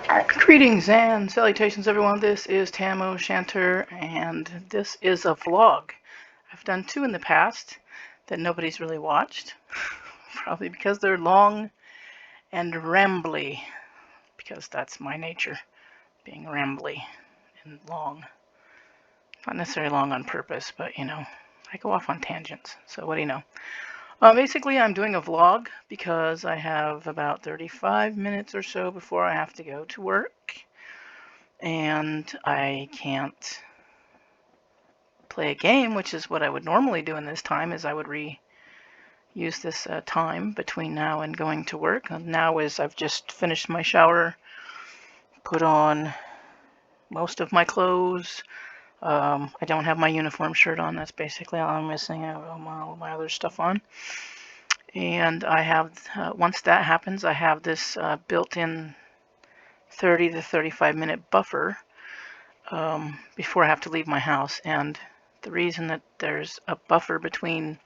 Greetings and salutations, everyone. This is Tam O'Shanter, and this is a vlog. I've done two in the past that nobody's really watched, probably because they're long and rambly, because that's my nature, being rambly and long. Not necessarily long on purpose, but I go off on tangents. So what do you know? Basically, I'm doing a vlog because I have about 35 minutes or so before I have to go to work. And I can't play a game, which is what I would normally do in this time, is I would use this time between now and going to work. And now is I've just finished my shower, put on most of my clothes. I don't have my uniform shirt on. That's basically all I'm missing. I have all my other stuff on. And I have, once that happens, I have this built-in 30 to 35 minute buffer before I have to leave my house. And the reason that there's a buffer between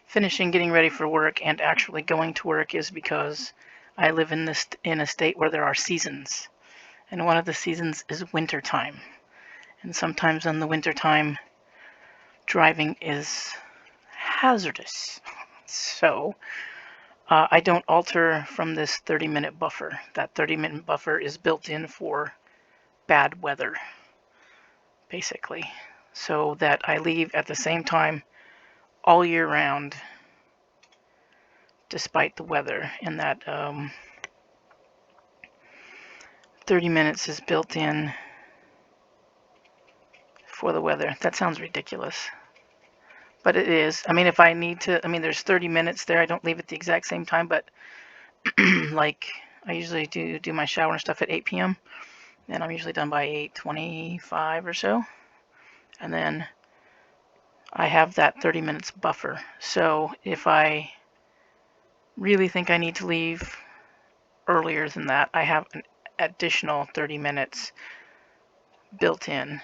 finishing getting ready for work and actually going to work is because I live in a state where there are seasons, and one of the seasons is winter time. And sometimes in the winter time, driving is hazardous. So I don't alter from this 30-minute buffer. That 30-minute buffer is built in for bad weather, basically, so that I leave at the same time all year round, despite the weather. And that 30 minutes is built in for the weather. That sounds ridiculous, but it is. I mean, if I need to, there's 30 minutes there. I don't leave at the exact same time, but like I usually do my shower and stuff at 8 p.m. and I'm usually done by 8:25 or so. And then I have that 30 minutes buffer. So if I really think I need to leave earlier than that, I have an additional 30 minutes built in.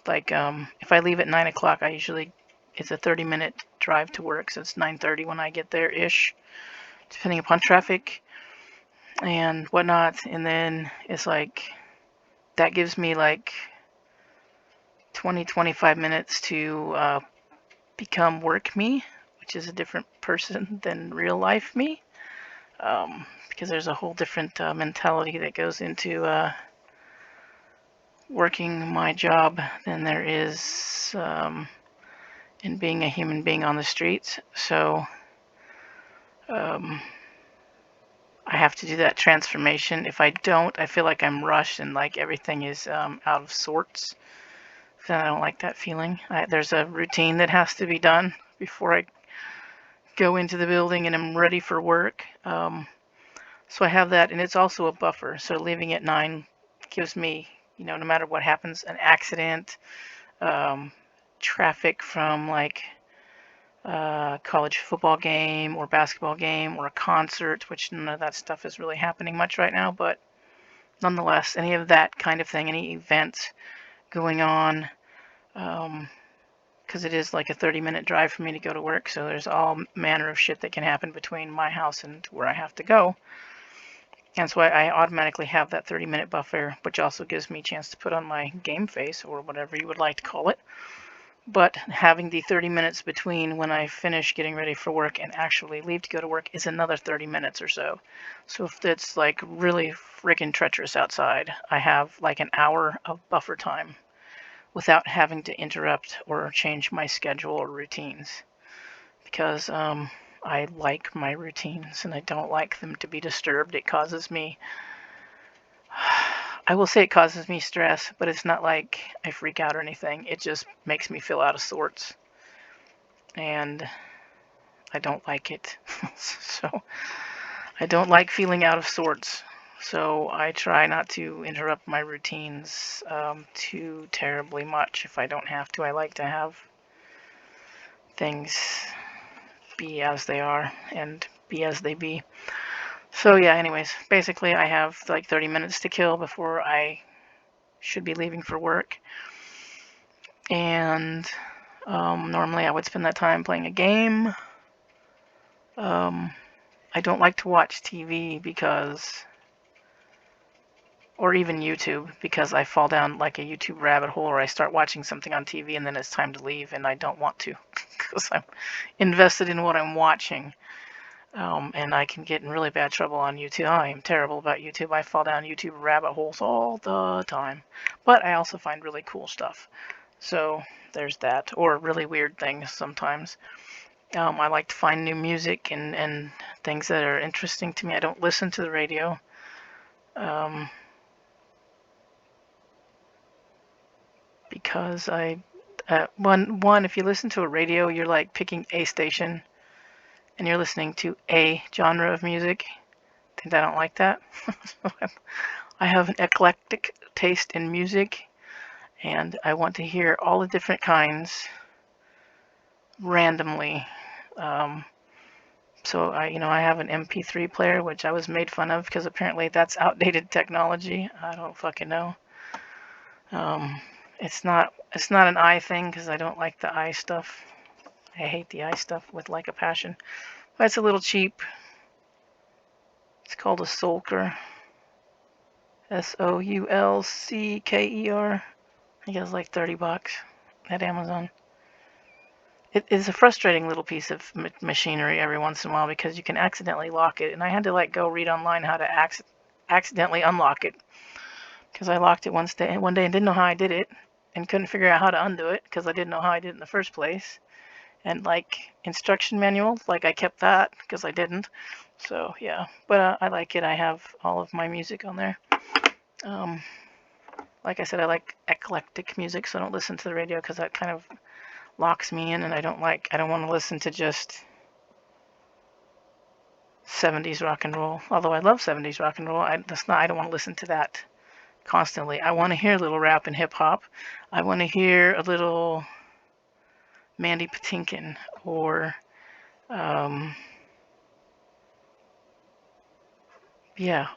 Like if I leave at 9 o'clock, it's a 30-minute drive to work, so it's 9:30 when I get there ish, depending upon traffic and whatnot. And then it's like that gives me like 20-25 minutes to become work me, which is a different person than real life me, because there's a whole different mentality that goes into working my job than there is in being a human being on the streets. So I have to do that transformation. If I don't, I feel like I'm rushed and like everything is out of sorts. And I don't like that feeling. There's a routine that has to be done before I go into the building and I'm ready for work. So I have that, and it's also a buffer. So leaving at 9 gives me, no matter what happens, an accident, traffic from like a college football game or basketball game or a concert, which none of that stuff is really happening much right now, but nonetheless, any of that kind of thing, any events going on, because it is like a 30-minute drive for me to go to work, so there's all manner of shit that can happen between my house and where I have to go. And so I automatically have that 30-minute buffer, which also gives me a chance to put on my game face or whatever you would like to call it. But having the 30 minutes between when I finish getting ready for work and actually leave to go to work is another 30 minutes or so. So if it's like really freaking treacherous outside, I have like an hour of buffer time without having to interrupt or change my schedule or routines. Because I like my routines and I don't like them to be disturbed. It causes me, I will say it causes me stress, but it's not like I freak out or anything. It just makes me feel out of sorts. And I don't like it. So I don't like feeling out of sorts. So I try not to interrupt my routines too terribly much if I don't have to. I like to have things be as they are and be as they be. So yeah, anyways, basically I have like 30 minutes to kill before I should be leaving for work. And normally I would spend that time playing a game. I don't like to watch TV because, or even YouTube, because I fall down like a YouTube rabbit hole, or I start watching something on TV and then it's time to leave and I don't want to because I'm invested in what I'm watching. And I can get in really bad trouble on YouTube. I am terrible about YouTube. I fall down YouTube rabbit holes all the time. But I also find really cool stuff. So there's that. Or really weird things sometimes. I like to find new music and things that are interesting to me. I don't listen to the radio. Because if you listen to a radio, you're like picking a station and you're listening to a genre of music. And I don't like that. I have an eclectic taste in music, and I want to hear all the different kinds randomly. So I have an MP3 player, which I was made fun of because apparently that's outdated technology. I don't fucking know. It's not an eye thing because I don't like the eye stuff. I hate the eye stuff with like a passion. But it's a little cheap. It's called a Soulker. Soulcker. I guess like $30 at Amazon. It is a frustrating little piece of machinery every once in a while because you can accidentally lock it, and I had to like go read online how to accidentally unlock it because I locked it one day and didn't know how I did it and couldn't figure out how to undo it because I didn't know how I did it in the first place. And like instruction manuals, like I kept that because I didn't. So yeah, but I like it. I have all of my music on there. Like I said, I like eclectic music, so I don't listen to the radio because that kind of locks me in, and I don't want to listen to just 70s rock and roll. Although I love 70s rock and roll, I don't want to listen to that constantly. I want to hear a little rap and hip hop. I want to hear a little Mandy Patinkin or a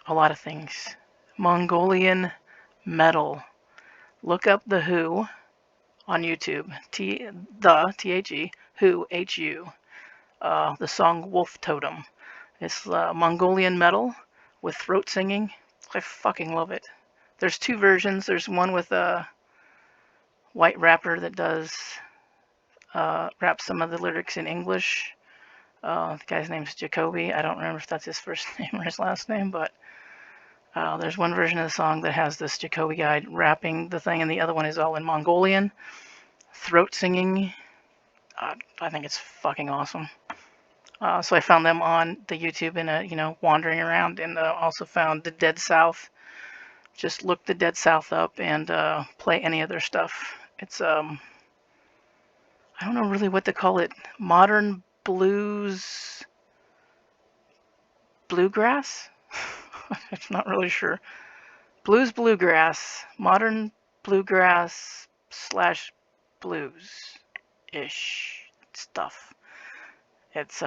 lot of things. Mongolian metal. Look up The Who on YouTube. T-H-E, Who, H-U. The song Wolf Totem. It's Mongolian metal with throat singing. I fucking love it. There's two versions. There's one with a white rapper that does rap some of the lyrics in English. The guy's name's Jacoby. I don't remember if that's his first name or his last name, but there's one version of the song that has this Jacoby guy rapping the thing, and the other one is all in Mongolian, throat singing. I think it's fucking awesome. So I found them on the YouTube and wandering around, and also found the Dead South. Just look the Dead South up and play any of their stuff. It's I don't know really what to call it. Modern bluegrass? I'm not really sure. Bluegrass. Modern bluegrass / blues-ish stuff. It's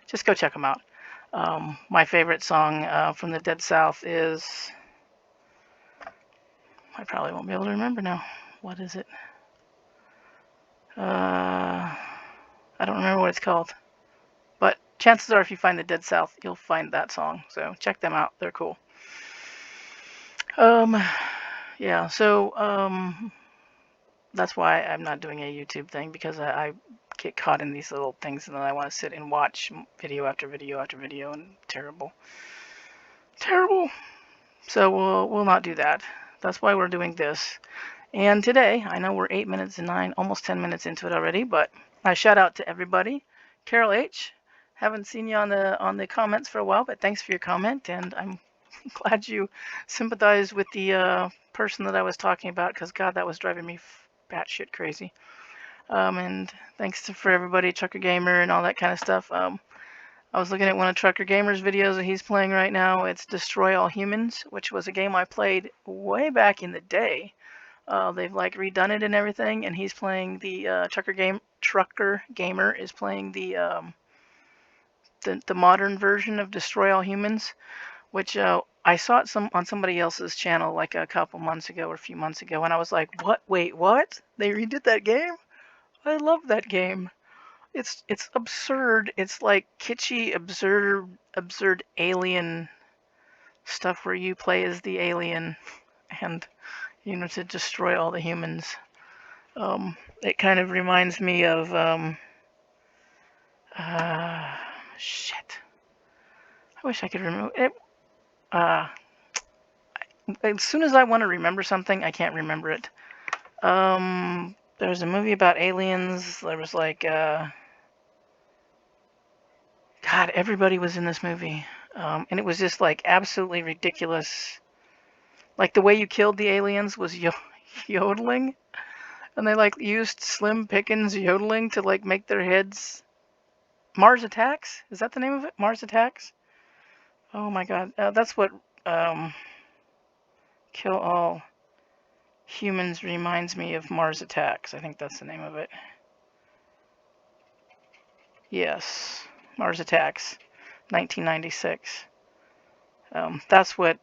just go check them out. My favorite song from the Dead South is, I probably won't be able to remember now. What is it? I don't remember what it's called. But chances are if you find the Dead South, you'll find that song. So check them out. They're cool. That's why I'm not doing a YouTube thing, because I get caught in these little things and then I want to sit and watch video after video after video, and terrible. So we'll not do that. That's why we're doing this. And today, I know we're 8 minutes and 9, almost 10 minutes into it already, but I shout out to everybody. Carol H, haven't seen you on the comments for a while, but thanks for your comment, and I'm glad you sympathized with the person that I was talking about, because God, that was driving me batshit crazy. And thanks for everybody, Trucker Gamer and all that kind of stuff. I was looking at one of Trucker Gamer's videos that he's playing right now. It's Destroy All Humans, which was a game I played way back in the day. They've like redone it and everything, and he's playing the Trucker Gamer is playing the modern version of Destroy All Humans, which I saw it on somebody else's channel like a couple months ago or a few months ago, and I was like, what? Wait, what? They redid that game? I love that game. It's absurd. It's like kitschy, absurd alien stuff where you play as the alien and to destroy all the humans. It kind of reminds me of shit. I wish I could remember it. As soon as I want to remember something, I can't remember it. There was a movie about aliens. There was like, God, everybody was in this movie. And it was just like absolutely ridiculous. Like the way you killed the aliens was yodeling. And they like used Slim Pickens yodeling to like make their heads. Mars Attacks? Is that the name of it? Mars Attacks? Oh my God. That's what Kill All Humans reminds me of. Mars Attacks. I think that's the name of it. Yes. Mars Attacks. 1996. That's what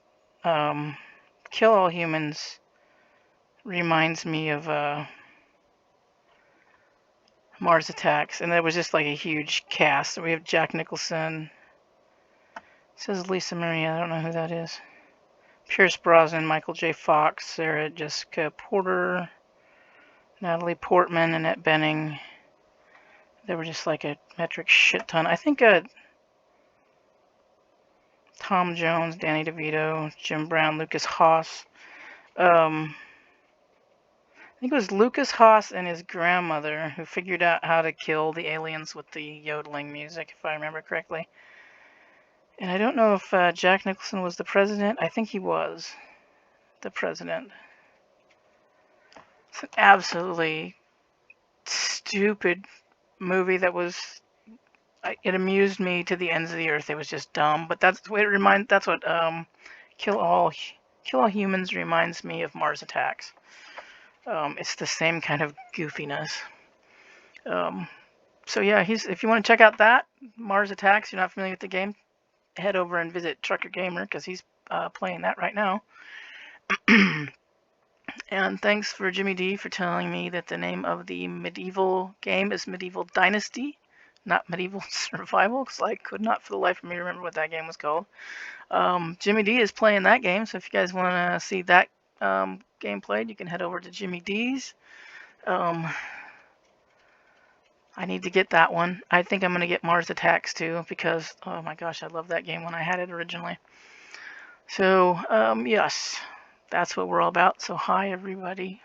Kill All Humans reminds me of. Mars Attacks. And there was just like a huge cast. So we have Jack Nicholson. It says Lisa Marie. I don't know who that is. Pierce Brosnan, Michael J. Fox, Sarah Jessica Porter, Natalie Portman, Annette Bening. They were just like a metric shit ton. I think Tom Jones, Danny DeVito, Jim Brown, Lucas Haas. I think it was Lucas Haas and his grandmother who figured out how to kill the aliens with the yodeling music, if I remember correctly. And I don't know if Jack Nicholson was the president. I think he was the president. It's an absolutely stupid movie that was. It amused me to the ends of the earth. It was just dumb, but that's what That's what Kill All Humans reminds me of. Mars Attacks. It's the same kind of goofiness. So yeah, if you want to check out that Mars Attacks, you're not familiar with the game, head over and visit Trucker Gamer because he's playing that right now. And thanks for Jimmy D for telling me that the name of the medieval game is Medieval Dynasty, not Medieval Survival, because I could not for the life of me remember what that game was called. Jimmy D is playing that game, so if you guys want to see that game played, you can head over to Jimmy D's. I need to get that one. I think I'm going to get Mars Attacks too, because, oh my gosh, I love that game when I had it originally. So, yes, that's what we're all about. So, hi, everybody.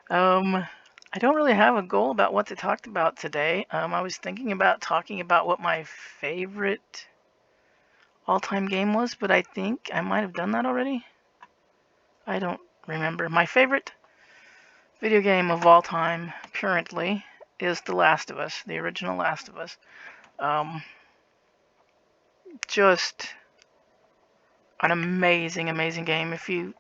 I don't really have a goal about what to talk about today. I was thinking about talking about what my favorite all-time game was, but I think I might have done that already. I don't remember. My favorite video game of all time, currently, is The Last of Us, the original Last of Us. Just an amazing, amazing game. If you're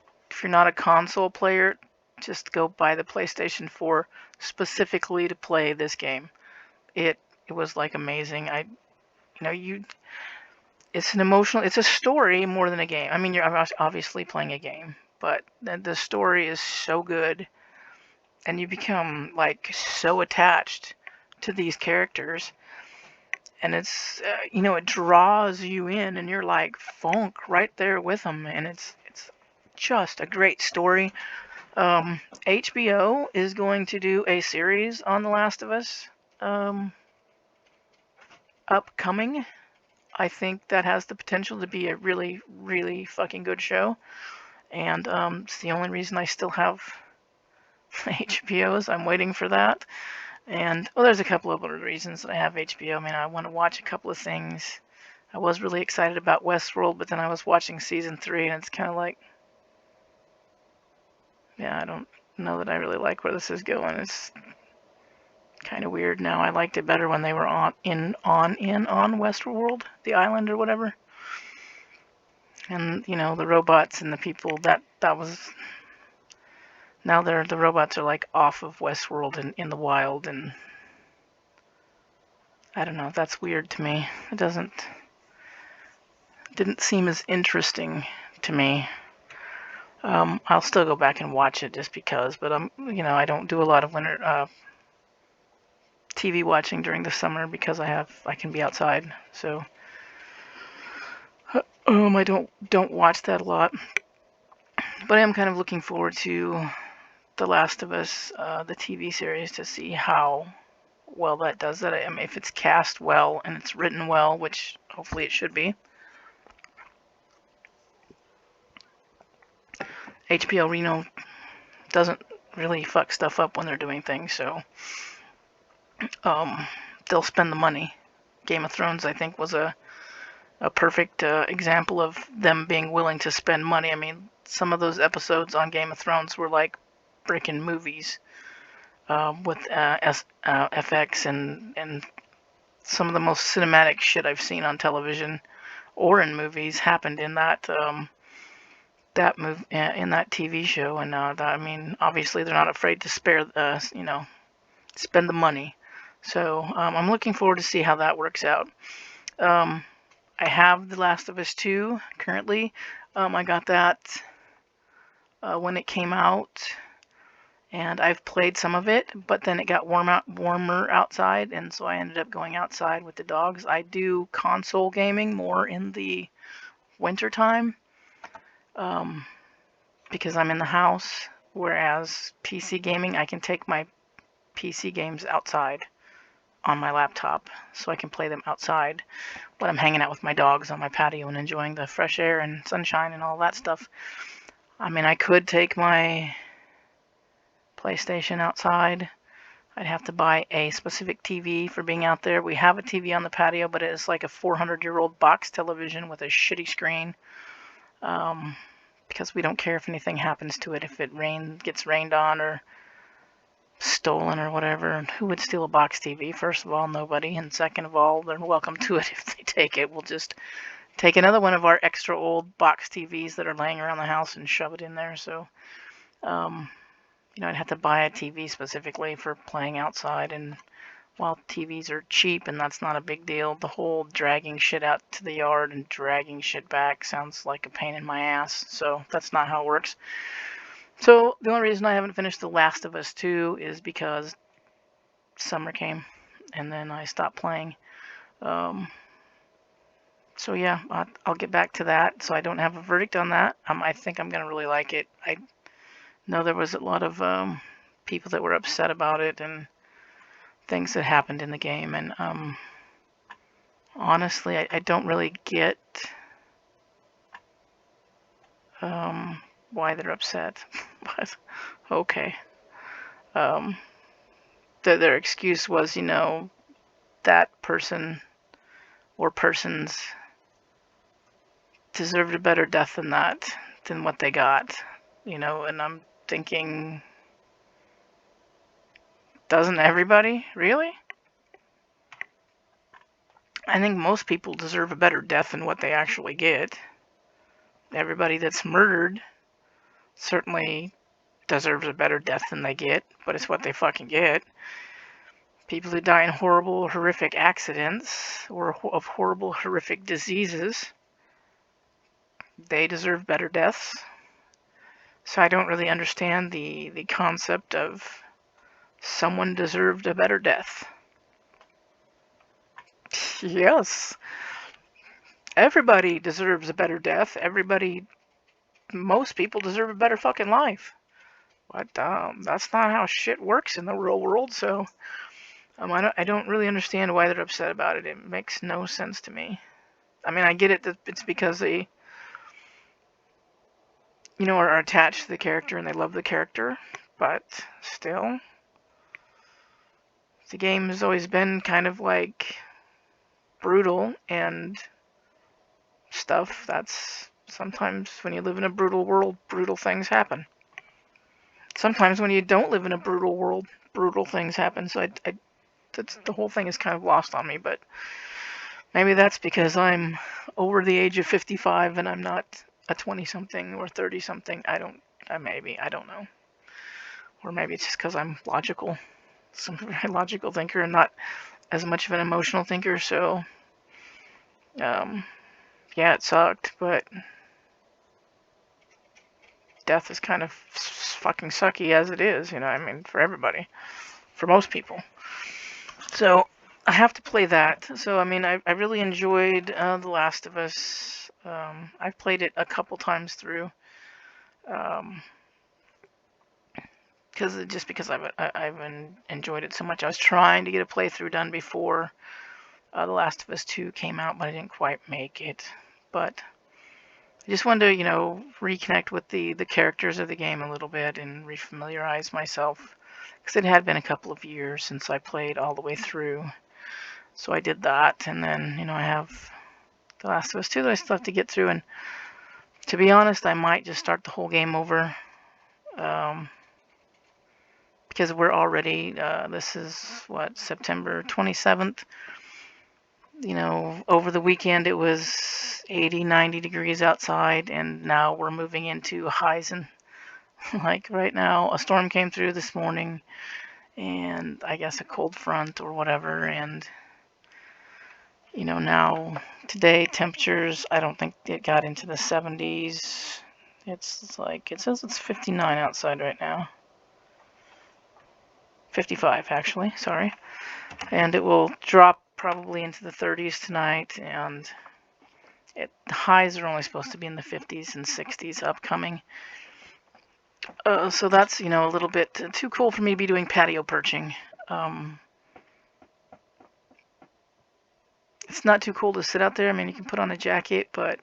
not a console player, just go buy the PlayStation 4 specifically to play this game. It was like amazing. It's a story more than a game. I mean, you're obviously playing a game, but the story is so good, and you become like so attached to these characters, and it's it draws you in, and you're like funk right there with them, and it's just a great story. HBO is going to do a series on The Last of Us upcoming. I think that has the potential to be a really, really fucking good show. And it's the only reason I still have HBO is I'm waiting for that. And, well, there's a couple of other reasons that I have HBO. I mean, I want to watch a couple of things. I was really excited about Westworld, but then I was watching season 3, and it's kind of like, yeah, I don't know that I really like where this is going. It's kind of weird now. I liked it better when they were on Westworld, the island or whatever. And the robots and the people that was. Now the robots are like off of Westworld and in the wild, and I don't know. That's weird to me. It didn't seem as interesting to me. I'll still go back and watch it just because, but I don't do a lot of winter TV watching during the summer because I can be outside. So I don't watch that a lot, but I am kind of looking forward to The Last of Us, the TV series, to see how well that does that. I mean, if it's cast well and it's written well, which hopefully it should be. HBO Reno doesn't really fuck stuff up when they're doing things, so um, they'll spend the money. Game of Thrones, I think, was a perfect example of them being willing to spend money. I mean, some of those episodes on Game of Thrones were like freaking movies, with FX and some of the most cinematic shit I've seen on television or in movies happened in in that TV show. And I mean, obviously they're not afraid to spend the money. So I'm looking forward to see how that works out. Um, I have The Last of Us 2 currently. I got that when it came out, and I've played some of it, but then it got warmer outside, and so I ended up going outside with the dogs. I do console gaming more in the wintertime, um, because I'm in the house, whereas PC gaming, I can take my PC games outside on my laptop, so I can play them outside when I'm hanging out with my dogs on my patio and enjoying the fresh air and sunshine and all that stuff. I mean, I could take my PlayStation outside. I'd have to buy a specific TV for being out there. We have a TV on the patio, but it's like a 400-year-old box television with a shitty screen, because we don't care if anything happens to it, if it gets rained on or stolen or whatever. And who would steal a box TV? First of all, nobody. And second of all, they're welcome to it if they take it. We'll just take another one of our extra old box TVs that are laying around the house and shove it in there. So, I'd have to buy a TV specifically for playing outside. And while TVs are cheap and that's not a big deal, the whole dragging shit out to the yard and dragging shit back sounds like a pain in my ass. So that's not how it works. So the only reason I haven't finished The Last of Us 2 is because summer came and then I stopped playing. So yeah, I'll get back to that. So I don't have a verdict on that. I think I'm gonna really like it. I know there was a lot of people that were upset about it and things that happened in the game, and honestly, I don't really get why they're upset. But okay. Their excuse was, that person or persons deserved a better death than what they got, and I'm thinking, doesn't everybody really? I think most people deserve a better death than what they actually get. Everybody that's murdered certainly deserves a better death than they get, but it's what they fucking get. People who die in horrible, horrific accidents or of horrible, horrific diseases, they deserve better deaths. So I don't really understand the concept of someone deserved a better death. Yes. Everybody deserves a better death. Most people deserve a better fucking life. But that's not how shit works in the real world, so I don't really understand why they're upset about it. It makes no sense to me. I mean, I get it that it's because they, are attached to the character and they love the character, but still, the game has always been kind of like brutal and stuff. That's sometimes when you live in a brutal world, brutal things happen. Sometimes when you don't live in a brutal world, brutal things happen. So the whole thing is kind of lost on me, but maybe that's because I'm over the age of 55 and I'm not a 20-something or 30-something. I don't know. Or maybe it's just because I'm logical. Some very logical thinker and not as much of an emotional thinker. So, yeah, it sucked, but death is kind of fucking sucky as it is, I mean, for everybody. For most people. So, I have to play that. So I mean, I really enjoyed The Last of Us. I've played it a couple times through, um, because I've enjoyed it so much. I was trying to get a playthrough done before The Last of Us 2 came out, but I didn't quite make it. But I just wanted to, reconnect with the characters of the game a little bit and refamiliarize myself, because it had been a couple of years since I played all the way through. So I did that, and then, I have The Last of Us 2 that I still have to get through, and to be honest, I might just start the whole game over, um, because we're already, this is, what, September 27th? Over the weekend it was 80, 90 degrees outside, and now we're moving into highs, and like right now, a storm came through this morning, and I guess a cold front or whatever, and now today temperatures, I don't think it got into the 70s. It's like, it says it's 59 outside right now. 55 actually, sorry. And it will drop probably into the 30s tonight, and the highs are only supposed to be in the 50s and 60s upcoming. So that's, a little bit too cool for me to be doing patio perching. It's not too cool to sit out there. I mean, you can put on a jacket, but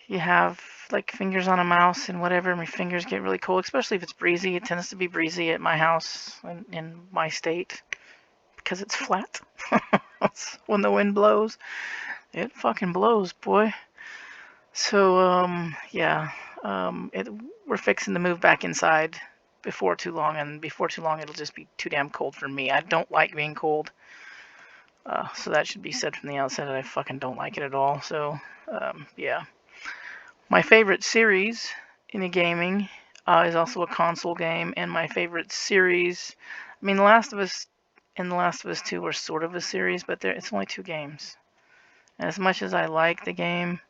you have like fingers on a mouse and whatever, and my fingers get really cold, especially if it's breezy. It tends to be breezy at my house in my state because it's flat. When the wind blows, it fucking blows, boy. So, yeah, we're fixing to move back inside before too long, and before too long it'll just be too damn cold for me. I don't like being cold. So that should be said from the outset that I fucking don't like it at all. So, yeah. My favorite series in the gaming is also a console game, and my favorite series, I mean, The Last of Us and The Last of Us 2 were sort of a series, but it's only 2 games. And as much as I like the game,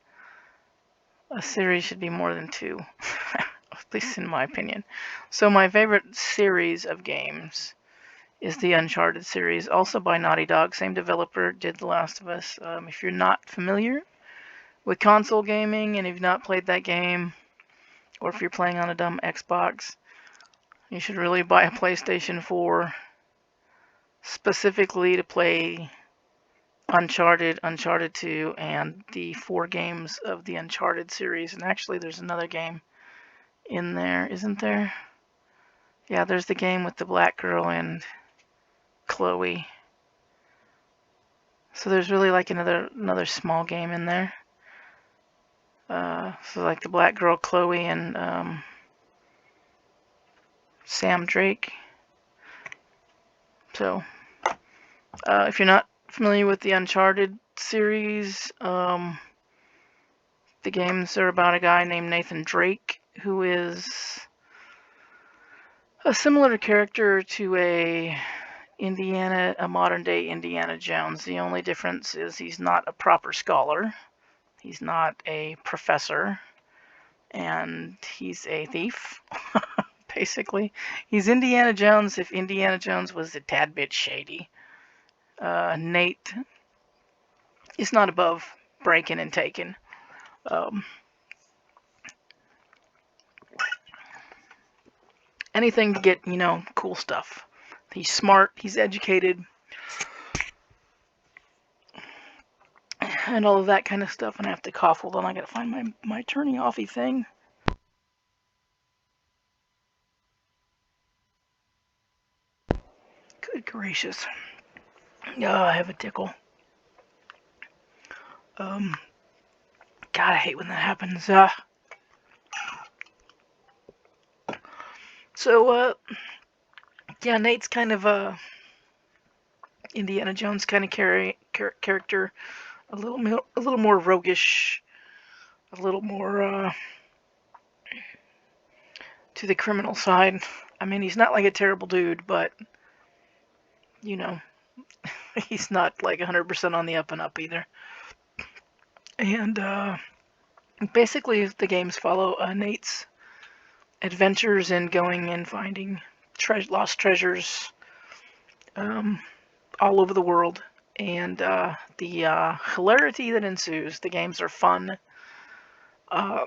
a series should be more than 2, at least in my opinion. So my favorite series of games is the Uncharted series, also by Naughty Dog. Same developer did The Last of Us. If you're not familiar with console gaming and you've not played that game, or if you're playing on a dumb Xbox, you should really buy a PlayStation 4 specifically to play Uncharted, Uncharted 2, and the 4 games of the Uncharted series. And actually, there's another game in there, isn't there? Yeah, there's the game with the black girl and Chloe. So there's really like another small game in there. So like the black girl Chloe and Sam Drake. So if you're not familiar with the Uncharted series, the games are about a guy named Nathan Drake, who is a similar character to a modern day Indiana Jones. The only difference is he's not a proper scholar, he's not a professor, and he's a thief. Basically, he's Indiana Jones if Indiana Jones was a tad bit shady. Nate is not above breaking and taking. Anything to get, cool stuff. He's smart, he's educated, and all of that kind of stuff. And I have to cough. Hold on, I gotta find my turning offy thing. Good gracious. Oh, I have a tickle. God, I hate when that happens. So, yeah, Nate's kind of a Indiana Jones kind of character, a little more roguish, a little more to the criminal side. I mean, he's not like a terrible dude, but he's not like 100% on the up and up either. And basically, the games follow Nate's adventures in going and finding lost treasures, all over the world, and the hilarity that ensues. The games are fun. Uh,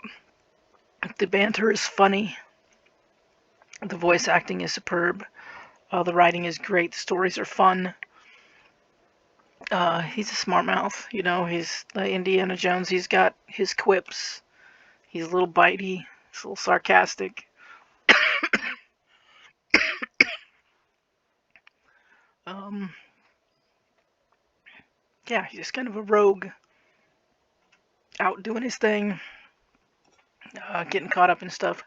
the banter is funny. The voice acting is superb. The writing is great. The stories are fun. He's a smart mouth. He's Indiana Jones. He's got his quips. He's a little bitey. He's a little sarcastic. Um, yeah, he's just kind of a rogue, out doing his thing, getting caught up in stuff.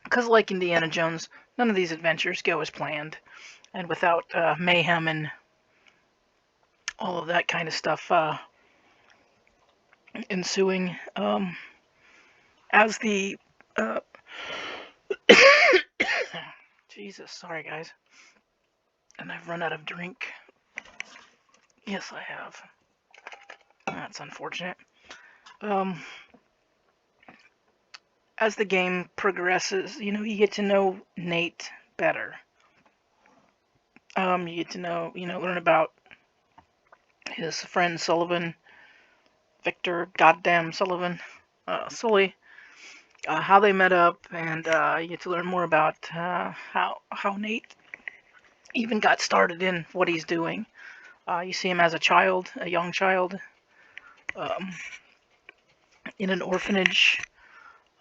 Because, like Indiana Jones, none of these adventures go as planned, and without mayhem and all of that kind of stuff ensuing. As the Jesus, sorry guys, and I've run out of drink. Yes, I have. That's unfortunate. As the game progresses, you get to know Nate better. You get to know, learn about his friend Sullivan, Victor Goddamn Sullivan, Sully, how they met up, and you get to learn more about how Nate even got started in what he's doing. You see him as a young child, um, in an orphanage.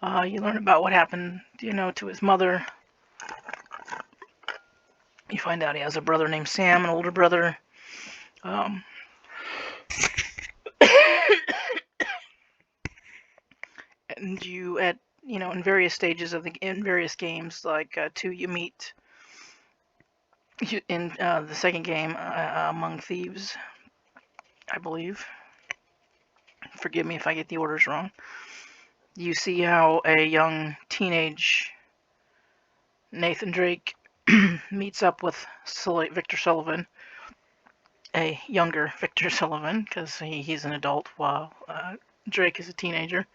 You learn about what happened, to his mother. You find out he has a brother named Sam, an older brother. Um, and in various stages in various games, like 2, you meet in the second game, Among Thieves, I believe. Forgive me if I get the orders wrong. You see how a young teenage Nathan Drake meets up with Victor Sullivan, a younger Victor Sullivan, because he's an adult while Drake is a teenager,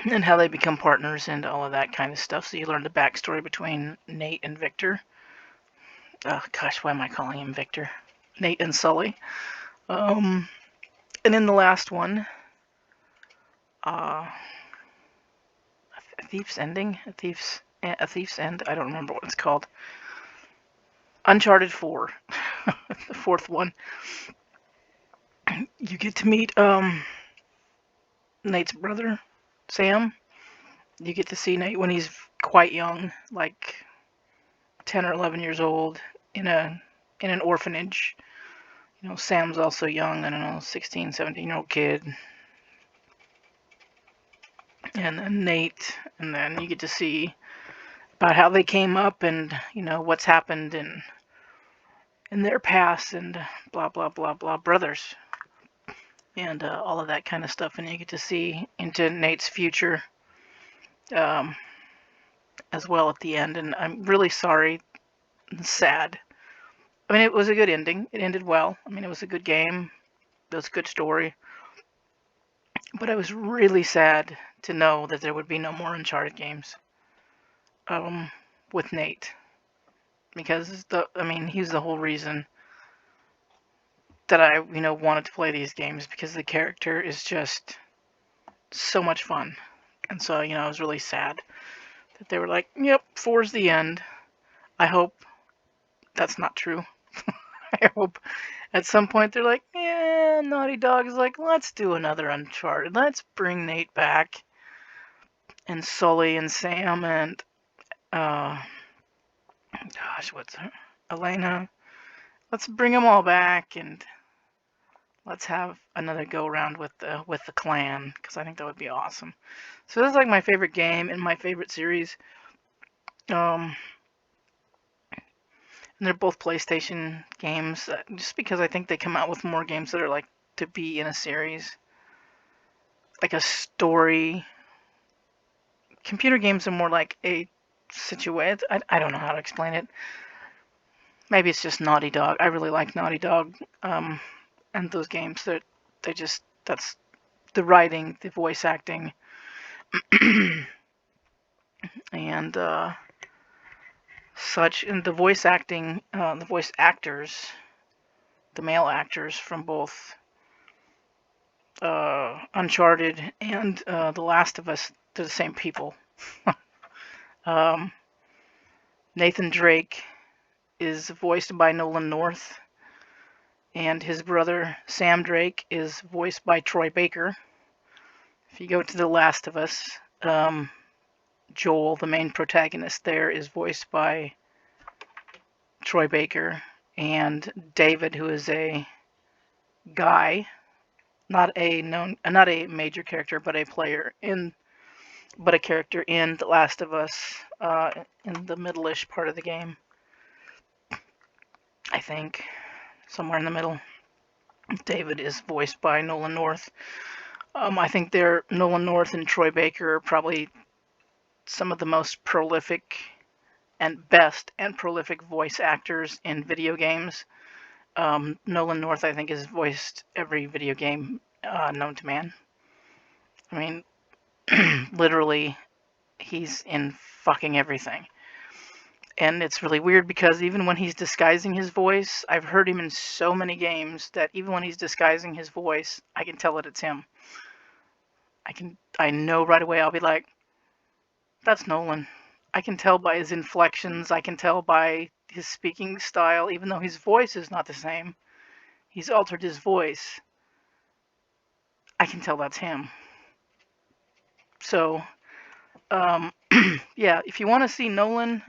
and how they become partners and all of that kind of stuff. So you learn the backstory between Nate and Victor. Gosh, why am I calling him Victor? Nate and Sully. And in the last one, a Thief's Ending? A Thief's End? I don't remember what it's called. Uncharted 4. The fourth one. You get to meet Nate's brother, Sam. You get to see Nate when he's quite young, like 10 or 11 years old, in an orphanage. Sam's also young, I don't know, 16, 17-year-old kid. And then Nate, and then you get to see about how they came up and, what's happened in their past and blah, blah, blah, blah, brothers. And all of that kind of stuff. And you get to see into Nate's future as well at the end. And I'm really sorry and sad. I mean, it was a good ending. It ended well. I mean, it was a good game. It was a good story. But I was really sad to know that there would be no more Uncharted games with Nate. Because, he's the whole reason that I, wanted to play these games, because the character is just so much fun. And so, I was really sad that they were like, yep, 4's the end. I hope that's not true. I hope at some point they're like, yeah, Naughty Dog is like, let's do another Uncharted. Let's bring Nate back. And Sully and Sam and, what's her? Elena. Let's bring them all back and let's have another go around with the clan, because I think that would be awesome. So this is like my favorite game in my favorite series. And they're both PlayStation games, just because I think they come out with more games that are like to be in a series, like a story. Computer games are more like a situation. I don't know how to explain it. Maybe it's just Naughty Dog. I really like Naughty Dog, and those games. That's the writing, the voice acting, and such, and the voice acting, the voice actors, the male actors from both Uncharted and The Last of Us, they're the same people. um, Nathan Drake is voiced by Nolan North, and his brother Sam Drake is voiced by Troy Baker. If you go to The Last of Us, Joel, the main protagonist there, is voiced by Troy Baker, and David, who is a guy, not a major character, but a character in The Last of Us, in the middle-ish part of the game, I think, somewhere in the middle. David is voiced by Nolan North. I think Nolan North and Troy Baker are probably some of the most prolific and best and prolific voice actors in video games. Nolan North, I think, has voiced every video game known to man. I mean, literally, he's in fucking everything. And it's really weird because even when he's disguising his voice, I've heard him in so many games that even when he's disguising his voice, I can tell that it's him. I know right away. I'll be like, that's Nolan. I can tell by his inflections. I can tell by his speaking style, even though his voice is not the same. He's altered his voice. I can tell that's him. So, yeah, if you want to see Nolan